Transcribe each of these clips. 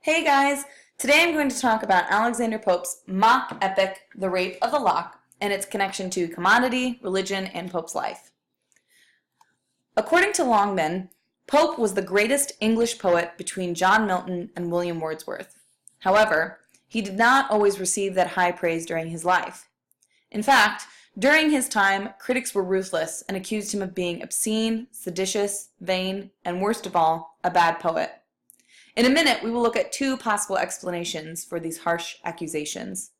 Hey guys! Today I'm going to talk about Alexander Pope's mock epic, The Rape of the Lock, and its connection to commodity, religion, and Pope's life. According to Longman, Pope was the greatest English poet between John Milton and William Wordsworth. However, he did not always receive that high praise during his life. In fact, during his time, critics were ruthless and accused him of being obscene, seditious, vain, and worst of all, a bad poet. In a minute, we will look at two possible explanations for these harsh accusations.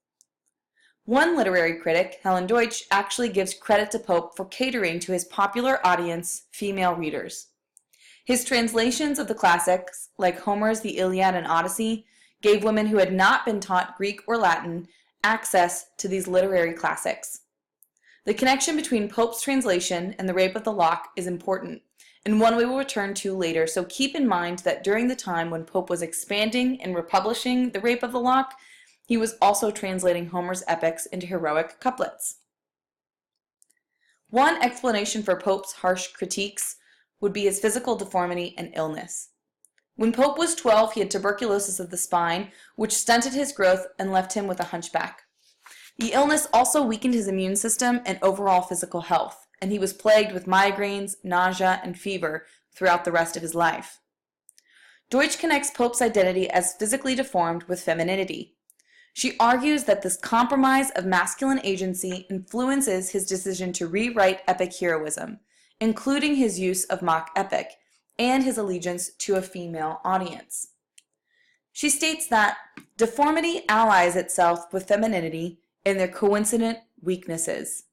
One literary critic, Helen Deutsch, actually gives credit to Pope for catering to his popular audience, female readers. His translations of the classics, like Homer's The Iliad and Odyssey, gave women who had not been taught Greek or Latin access to these literary classics. The connection between Pope's translation and The Rape of the Lock is important, and one we will return to later, so keep in mind that during the time when Pope was expanding and republishing The Rape of the Lock, he was also translating Homer's epics into heroic couplets. One explanation for Pope's harsh critiques would be his physical deformity and illness. When Pope was 12, he had tuberculosis of the spine, which stunted his growth and left him with a hunchback. The illness also weakened his immune system and overall physical health, and he was plagued with migraines, nausea, and fever throughout the rest of his life. Deutsch connects Pope's identity as physically deformed with femininity. She argues that this compromise of masculine agency influences his decision to rewrite epic heroism, including his use of mock epic and his allegiance to a female audience. She states that deformity allies itself with femininity in their coincident weaknesses.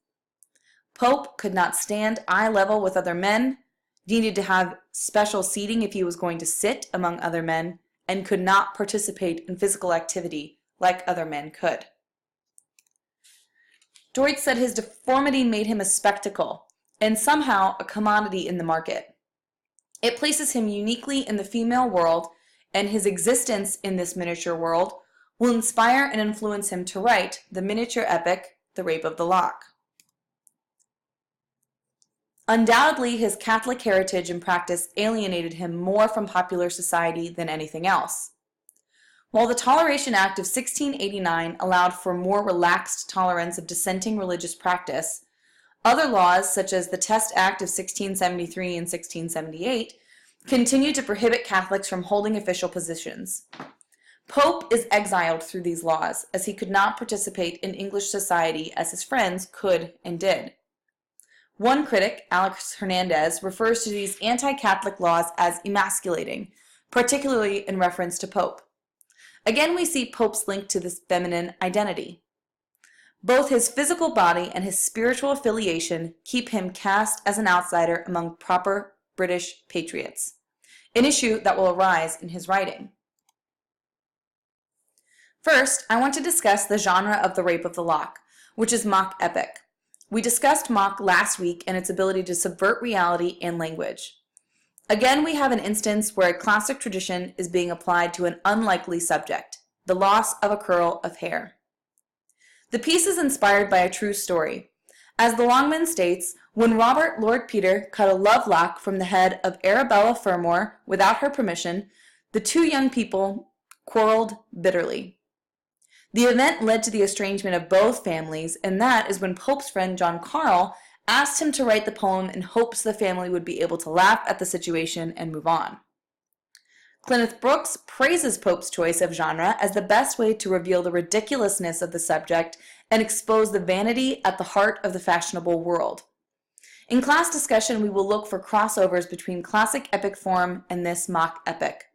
Pope could not stand eye level with other men, needed to have special seating if he was going to sit among other men, and could not participate in physical activity like other men could. Deutsch said his deformity made him a spectacle, and somehow a commodity in the market. It places him uniquely in the female world, and his existence in this miniature world will inspire and influence him to write the miniature epic, The Rape of the Lock. Undoubtedly, his Catholic heritage and practice alienated him more from popular society than anything else. While the Toleration Act of 1689 allowed for more relaxed tolerance of dissenting religious practice, other laws, such as the Test Act of 1673 and 1678, continued to prohibit Catholics from holding official positions. Pope is exiled through these laws, as he could not participate in English society as his friends could and did. One critic, Alex Hernandez, refers to these anti-Catholic laws as emasculating, particularly in reference to Pope. Again, we see Pope's link to this feminine identity. Both his physical body and his spiritual affiliation keep him cast as an outsider among proper British patriots, an issue that will arise in his writing. First, I want to discuss the genre of The Rape of the Lock, which is mock epic. We discussed mock last week and its ability to subvert reality and language. Again, we have an instance where a classic tradition is being applied to an unlikely subject, the loss of a curl of hair. The piece is inspired by a true story. As the Longman states, when Robert Lord Peter cut a love lock from the head of Arabella Fermor without her permission, the two young people quarreled bitterly. The event led to the estrangement of both families, and that is when Pope's friend John Carl asked him to write the poem in hopes the family would be able to laugh at the situation and move on. Kenneth Brooks praises Pope's choice of genre as the best way to reveal the ridiculousness of the subject and expose the vanity at the heart of the fashionable world. In class discussion, we will look for crossovers between classic epic form and this mock epic.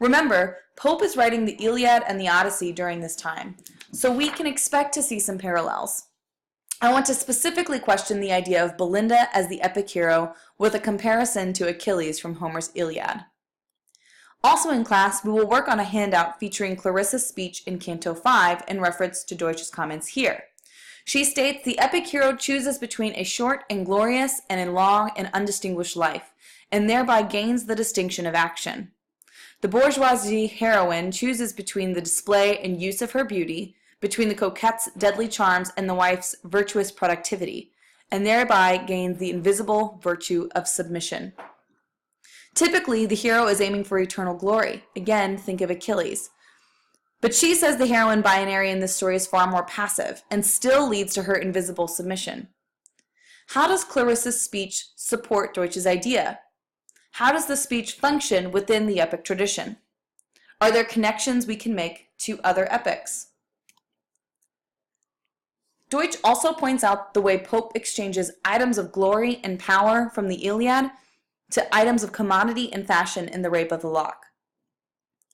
Remember, Pope is writing the Iliad and the Odyssey during this time, so we can expect to see some parallels. I want to specifically question the idea of Belinda as the epic hero with a comparison to Achilles from Homer's Iliad. Also in class, we will work on a handout featuring Clarissa's speech in Canto 5 in reference to Deutsch's comments here. She states the epic hero chooses between a short and glorious and a long and undistinguished life, and thereby gains the distinction of action. The bourgeoisie heroine chooses between the display and use of her beauty, between the coquette's deadly charms and the wife's virtuous productivity, and thereby gains the invisible virtue of submission. Typically, the hero is aiming for eternal glory. Again, think of Achilles. But she says the heroine binary in this story is far more passive and still leads to her invisible submission. How does Clarissa's speech support Deutsch's idea? How does the speech function within the epic tradition? Are there connections we can make to other epics? Deutsch also points out the way Pope exchanges items of glory and power from the Iliad to items of commodity and fashion in The Rape of the Lock.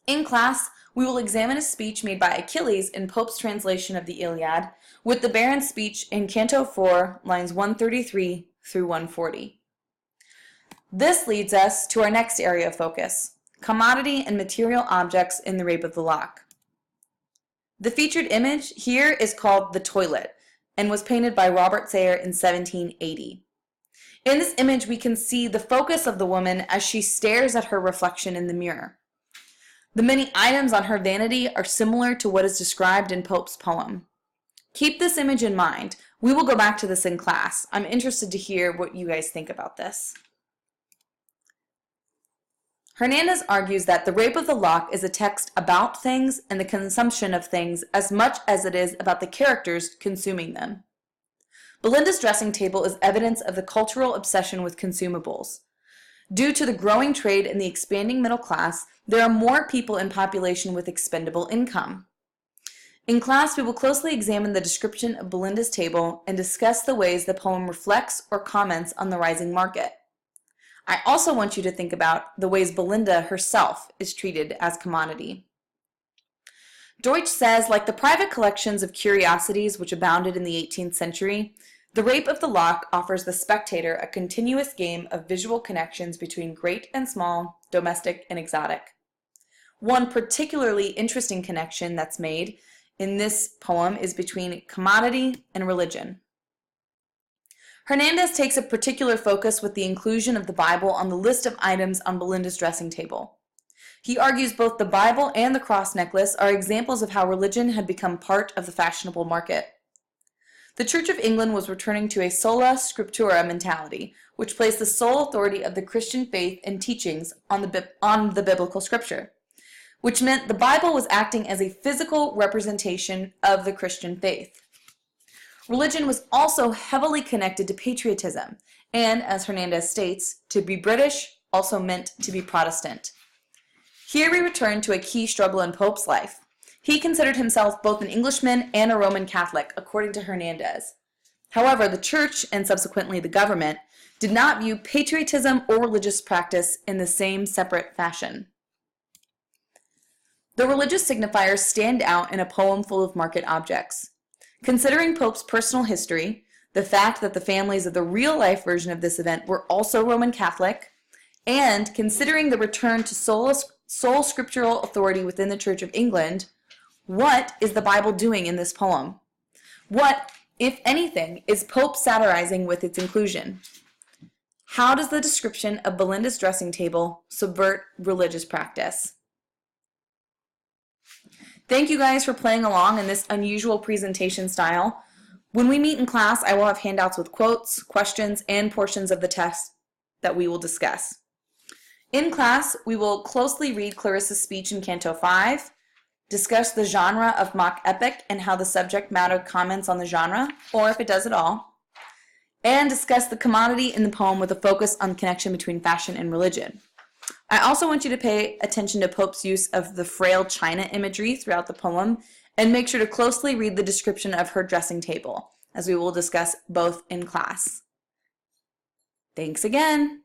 In class, we will examine a speech made by Achilles in Pope's translation of the Iliad with the Baron's speech in Canto 4, lines 133 through 140. This leads us to our next area of focus, commodity and material objects in The Rape of the Lock. The featured image here is called The Toilet and was painted by Robert Sayer in 1780. In this image, we can see the focus of the woman as she stares at her reflection in the mirror. The many items on her vanity are similar to what is described in Pope's poem. Keep this image in mind. We will go back to this in class. I'm interested to hear what you guys think about this. Hernandez argues that The Rape of the Lock is a text about things and the consumption of things as much as it is about the characters consuming them. Belinda's dressing table is evidence of the cultural obsession with consumables. Due to the growing trade and the expanding middle class, there are more people in population with expendable income. In class, we will closely examine the description of Belinda's table and discuss the ways the poem reflects or comments on the rising market. I also want you to think about the ways Belinda herself is treated as commodity. Deutsch says, like the private collections of curiosities which abounded in the 18th century, The Rape of the Lock offers the spectator a continuous game of visual connections between great and small, domestic and exotic. One particularly interesting connection that's made in this poem is between commodity and religion. Hernandez takes a particular focus with the inclusion of the Bible on the list of items on Belinda's dressing table. He argues both the Bible and the cross necklace are examples of how religion had become part of the fashionable market. The Church of England was returning to a sola scriptura mentality, which placed the sole authority of the Christian faith and teachings on the biblical scripture, which meant the Bible was acting as a physical representation of the Christian faith. Religion was also heavily connected to patriotism, and, as Hernandez states, to be British also meant to be Protestant. Here we return to a key struggle in Pope's life. He considered himself both an Englishman and a Roman Catholic, according to Hernandez. However, the church, and subsequently the government, did not view patriotism or religious practice in the same separate fashion. The religious signifiers stand out in a poem full of market objects. Considering Pope's personal history, the fact that the families of the real-life version of this event were also Roman Catholic, and considering the return to sole scriptural authority within the Church of England, what is the Bible doing in this poem? What, if anything, is Pope satirizing with its inclusion? How does the description of Belinda's dressing table subvert religious practice? Thank you guys for playing along in this unusual presentation style. When we meet in class, I will have handouts with quotes, questions, and portions of the text that we will discuss. In class, we will closely read Clarissa's speech in Canto 5, discuss the genre of mock epic and how the subject matter comments on the genre, or if it does at all, and discuss the commodity in the poem with a focus on the connection between fashion and religion. I also want you to pay attention to Pope's use of the frail china imagery throughout the poem, and make sure to closely read the description of her dressing table, as we will discuss both in class. Thanks again.